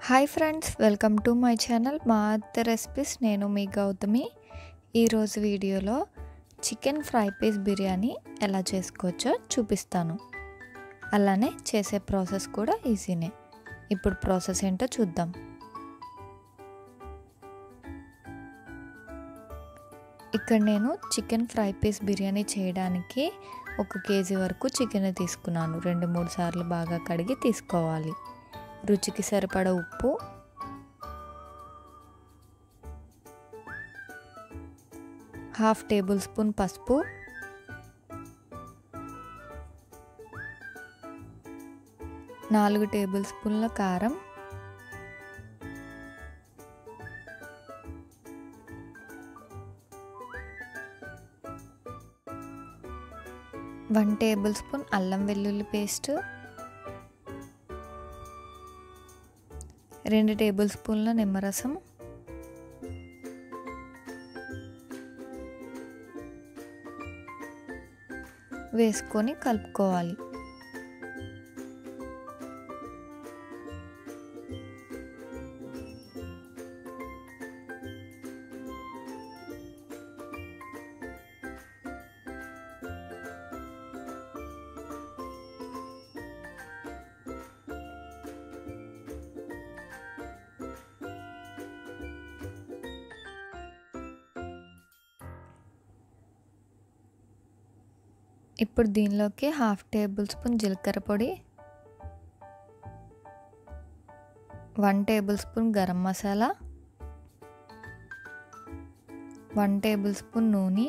Hi friends, welcome to my channel మా అత్త recipes. నేను మీ గౌతమి. ఈరోజు వీడియోలో చికెన్ ఫ్రై పీస్ బిర్యానీ ఎలా చేసుకోవచ్చో చూపిస్తాను. అలానే చేసే ప్రాసెస్ కూడా ఈజీనే. ఇప్పుడు ప్రాసెస్ ఏంటో చూద్దాం. ఇక్కడ నేను చికెన్ ఫ్రై పీస్ బిర్యానీ చేయడానికి 1 కేజీ వరకు చికెన్ తీసుకున్నాను. 2-3 సార్లు బాగా కడిగి తీసుకోవాలి. రుచికి సరిపడా ఉప్పు, ½ టేబుల్ స్పూన్ పసుపు, నాలుగు టేబుల్ స్పూన్ల కారం, 1 టేబుల్ స్పూన్ అల్లం వెల్లుల్లి పేస్ట్, 2 టేబుల్ స్పూన్ల నిమ్మరసం, వేసుకొని కలుపుకోవాలి. ఇప్పుడు దీనిలోకి ½ టేబుల్ స్పూన్ జీలకర్ర పొడి, 1 table spoon garam masala, 1 table spoon నూనె,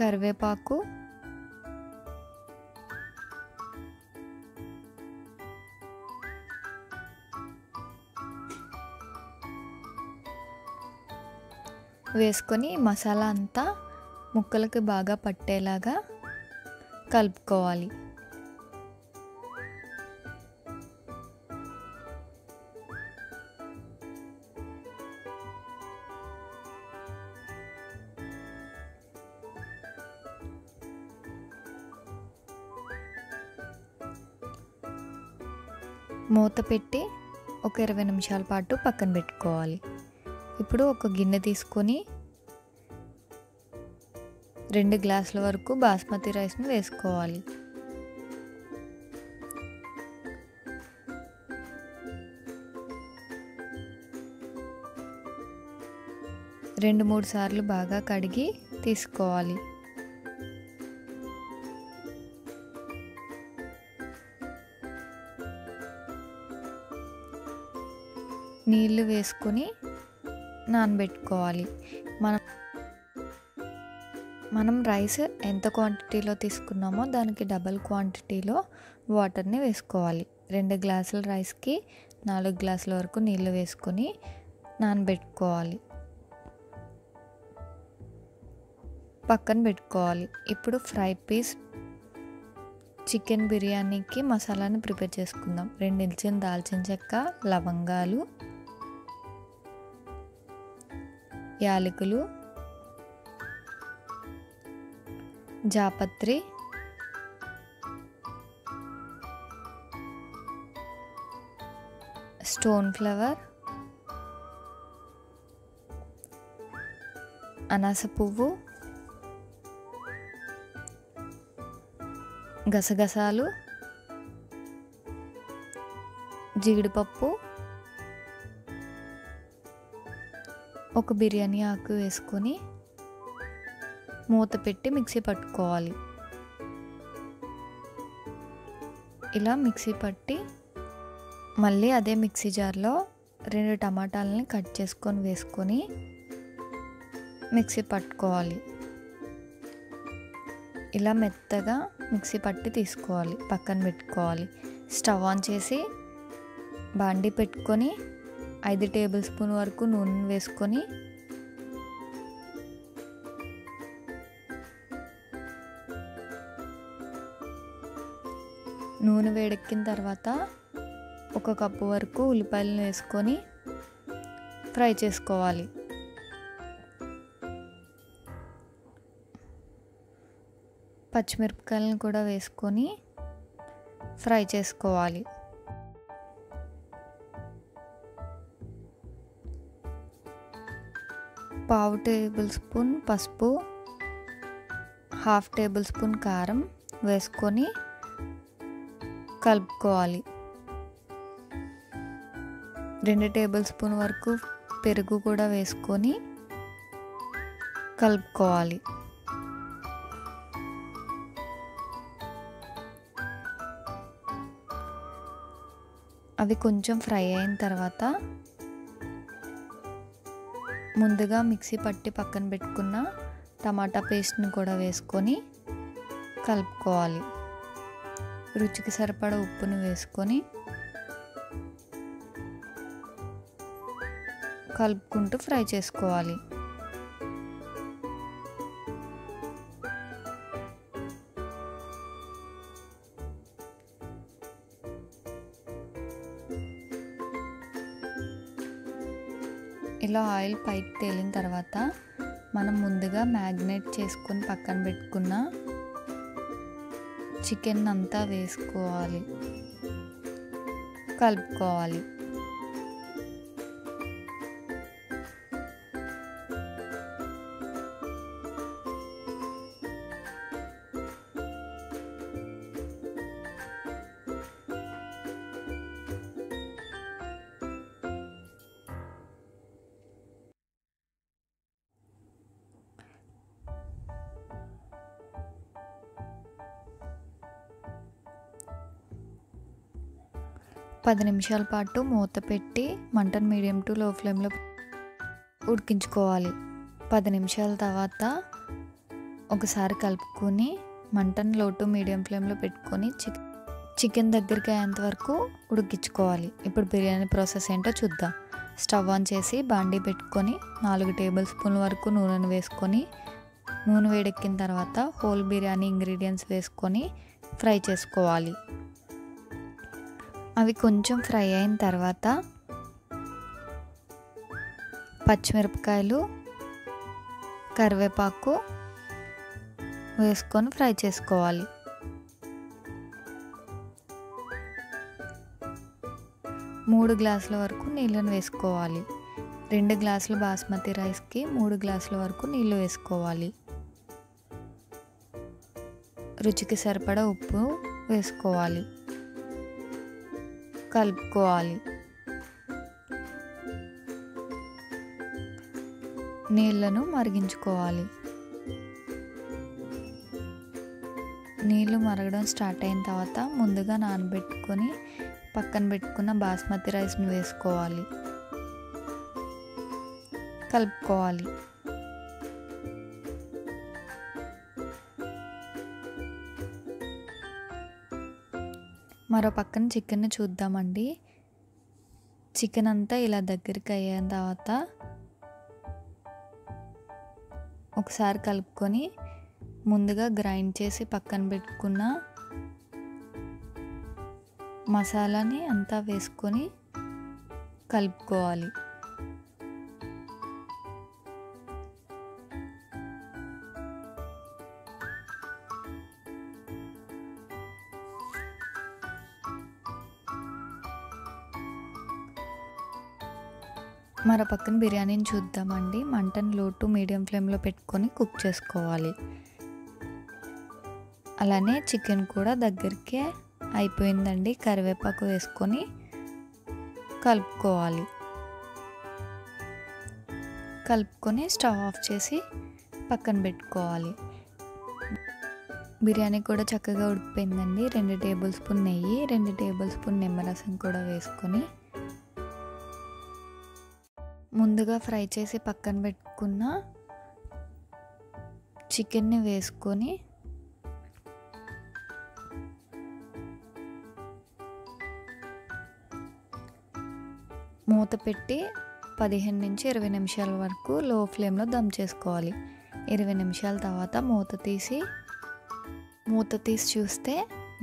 కరివేపాకు, వేసుకొని మసాలా అంతా ముక్కలకి బాగా పట్టేలాగా కలుపుకోవాలి. మూత పెట్టి ఒక 20 నిమిషాల పాటు పక్కన పెట్టుకోవాలి. ఇప్పుడు ఒక గిన్నె తీసుకొని 2 గ్లాసుల వరకు బాస్మతి రైస్ని వేసుకోవాలి. రెండు మూడు సార్లు బాగా కడిగి తీసుకోవాలి. నీళ్లు వేసుకొని నానబెట్టుకోవాలి. మనం రైస్ ఎంత క్వాంటిటీలో తీసుకున్నామో దానికి డబల్ క్వాంటిటీలో వాటర్ని వేసుకోవాలి. 2 గ్లాసుల రైస్కి 4 గ్లాసుల వరకు నీళ్ళు వేసుకొని నానబెట్టుకోవాలి. పక్కన పెట్టుకోవాలి. ఇప్పుడు ఫ్రై పీస్ చికెన్ బిర్యానీకి మసాలాని ప్రిపేర్ చేసుకుందాం. 2 ఇంచుల దాల్చిన చెక్క, లవంగాలు, యాలకులు, జాపత్రి, స్టోన్ ఫ్లవర్, అనాస పువ్వు, గసగసాలు, జీడిపప్పు, ఒక బిర్యానీ ఆకు వేసుకొని మూత పెట్టి మిక్సీ పట్టుకోవాలి. ఇలా మిక్సీ పట్టి మళ్ళీ అదే మిక్సీ జార్లో 2 టమాటాలని కట్ చేసుకొని వేసుకొని మిక్సీ పట్టుకోవాలి. ఇలా మెత్తగా మిక్సీ పట్టి తీసుకోవాలి. పక్కన పెట్టుకోవాలి. స్టవ్ ఆన్ చేసి బాండీ పెట్టుకొని 5 టేబుల్ స్పూన్ వరకు నూనె వేసుకొని నూనె వేడెక్కిన తర్వాత 1 కప్పు వరకు ఉల్లిపాయలను వేసుకొని ఫ్రై చేసుకోవాలి. పచ్చిమిరపకాయలను కూడా వేసుకొని ఫ్రై చేసుకోవాలి. పావు టేబుల్ స్పూన్ పసుపు, హాఫ్ టేబుల్ స్పూన్ కారం వేసుకొని కలుపుకోవాలి. 2 టేబుల్ స్పూన్ వరకు పెరుగు కూడా వేసుకొని కలుపుకోవాలి. అవి కొంచెం ఫ్రై అయిన తర్వాత ముందుగా మిక్సీ పట్టి పక్కన పెట్టుకున్న టమాటా పేస్ట్ని కూడా వేసుకొని కలుపుకోవాలి. రుచికి సరిపడా ఉప్పుని వేసుకొని కలుపుకుంటూ ఫ్రై చేసుకోవాలి. ఇలా ఆయిల్ పైకి తేలిన తర్వాత మనం ముందుగా మ్యాగ్నేట్ చేసుకొని పక్కన పెట్టుకున్న చికెన్ అంతా వేసుకోవాలి, కలుపుకోవాలి. పది నిమిషాల పాటు మూత పెట్టి మంటను మీడియం టు లో ఫ్లేమ్లో ఉడికించుకోవాలి. 10 నిమిషాల తర్వాత ఒకసారి కలుపుకొని మంటను లో టు మీడియం ఫ్లేమ్లో పెట్టుకొని చికెన్ దగ్గరికి అయ్యేంత వరకు ఉడికించుకోవాలి. ఇప్పుడు బిర్యానీ ప్రాసెస్ ఏంటో చూద్దాం. స్టవ్ ఆన్ చేసి బాండీ పెట్టుకొని 4 టేబుల్ స్పూన్ల వరకు నూనెను వేసుకొని నూనె వేడెక్కిన తర్వాత హోల్ బిర్యానీ ఇంగ్రీడియంట్స్ వేసుకొని ఫ్రై చేసుకోవాలి. అవి కొంచెం ఫ్రై అయిన తర్వాత పచ్చిమిరపకాయలు, కరివేపాకు వేసుకొని ఫ్రై చేసుకోవాలి. మూడు గ్లాసుల వరకు నీళ్ళను వేసుకోవాలి. 2 గ్లాసుల బాస్మతి రైస్కి 3 గ్లాసుల వరకు నీళ్ళు వేసుకోవాలి. రుచికి సరిపడా ఉప్పు వేసుకోవాలి, కలుపుకోవాలి. నీళ్ళను మరిగించుకోవాలి. నీళ్ళు మరగడం స్టార్ట్ అయిన తర్వాత ముందుగా నానబెట్టుకొని పక్కన పెట్టుకున్న బాస్మతి రైస్ని వేసుకోవాలి, కలుపుకోవాలి. మరో పక్కన చికెన్ని చూద్దామండి. చికెన్ అంతా ఇలా దగ్గరికి అయిన తర్వాత ఒకసారి కలుపుకొని ముందుగా గ్రైండ్ చేసి పక్కన పెట్టుకున్న మసాలాని అంతా వేసుకొని కలుపుకోవాలి. మరో పక్కన బిర్యానీని చూద్దామండి. మంటను లో టు మీడియం ఫ్లేమ్లో పెట్టుకొని కుక్ చేసుకోవాలి. అలానే చికెన్ కూడా దగ్గరికి అయిపోయిందండి. కరివేపాకు వేసుకొని కలుపుకోవాలి. కలుపుకొని స్టవ్ ఆఫ్ చేసి పక్కన పెట్టుకోవాలి. బిర్యానీ కూడా చక్కగా ఉడికిపోయిందండి. 2 టేబుల్ స్పూన్ నెయ్యి, 2 టేబుల్ స్పూన్ నిమ్మరసం కూడా వేసుకొని ముందుగా ఫ్రై చేసి పక్కన పెట్టుకున్న చికెన్ని వేసుకొని మూత పెట్టి 15 నుంచి 20 నిమిషాల వరకు లో ఫ్లేమ్లో దమ్ చేసుకోవాలి. 20 నిమిషాల తర్వాత మూత తీసి చూస్తే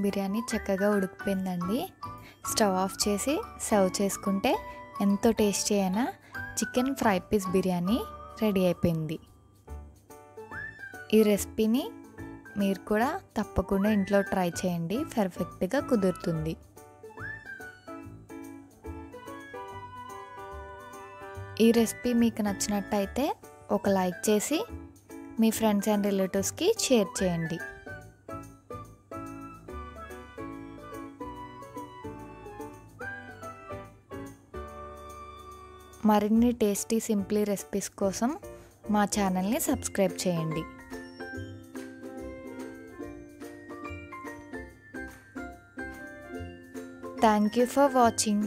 బిర్యానీ చక్కగా ఉడికిపోయిందండి. స్టవ్ ఆఫ్ చేసి సర్వ్ చేసుకుంటే ఎంతో టేస్టీ అయిన chicken fry piece biryani ready అయిపోయింది. ఈ రెసిపీని మీరు కూడా తప్పకుండా ఇంట్లో ట్రై చేయండి, పర్ఫెక్ట్గా కుదురుతుంది. ఈ రెసిపీ మీకు నచ్చినట్టయితే ఒక లైక్ చేసి మీ ఫ్రెండ్స్ అండ్ రిలేటివ్స్కి షేర్ చేయండి. మరిన్ని టేస్టీ సింప్లీ రెసిపీస్ కోసం మా ఛానల్ని సబ్స్క్రైబ్ చేయండి. Thank you for watching.